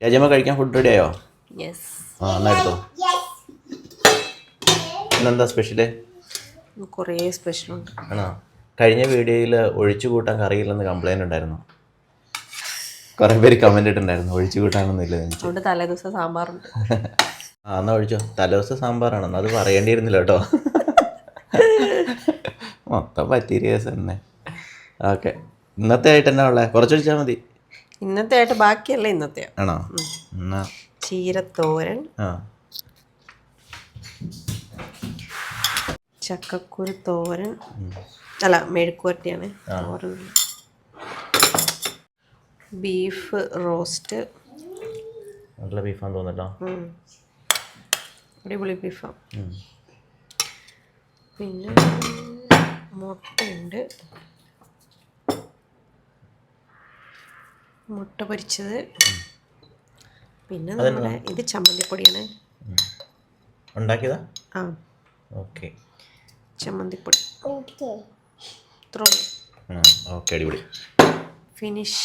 രാജമ്മ കഴിക്കാൻ food ready ആയോ? Yes. ആ എന്നാ എടുത്തോ. ഇന്നെന്താ സ്പെഷ്യല്? കുറേ സ്പെഷ്യലുണ്ട്. ആണോ? കഴിഞ്ഞ വീഡിയോയിൽ ഒഴിച്ചു കൂട്ടാൻ കറിയില്ലെന്ന് കംപ്ലൈൻറ്റ് ഉണ്ടായിരുന്നു. കുറേ പേര് കമൻറ്റ് ഇട്ടുണ്ടായിരുന്നു ഒഴിച്ചു കൂട്ടാനൊന്നും ഇല്ല. അതുകൊണ്ട് തലേദിവസം സാമ്പാറുണ്ട്. ആ എന്നാ ഒഴിച്ചോ. തലേദിവസം സാമ്പാറാണെന്ന് അത് പറയേണ്ടിയിരുന്നില്ല കേട്ടോ. മൊത്തം പറ്റിയ കേസ് തന്നെ. ഓക്കെ, ഇന്നത്തെ ആയിട്ട് എന്നാ ഉള്ളത്? കുറച്ചൊഴിച്ചാൽ മതി. ഇന്നത്തെ ആയിട്ട് ബാക്കിയല്ല ഇന്നത്തെ. ആണോ? എന്നാ ചീരത്തോരൻ, ആ ചക്കക്കുരു തോരൻ, അല്ല മെഴുക്കുവരട്ടിയാണ് തോരൻ, ബീഫ് റോസ്റ്റ്. നല്ല ബീഫാന്ന് തോന്നല്ലോ. അടിപൊളി ബീഫാണ്. പിന്നെ മുട്ടയുണ്ട്, മുട്ട പൊരിച്ചത്. പിന്നെ നമ്മുടെ ഇത് ചമ്മന്തിപ്പൊടിയാണ്. ഉണ്ടാക്കിയതാ? ആ ഓക്കെ, ചമ്മന്തിപ്പൊടി. ഓക്കെ, അടിപൊളി. ഫിനിഷ്.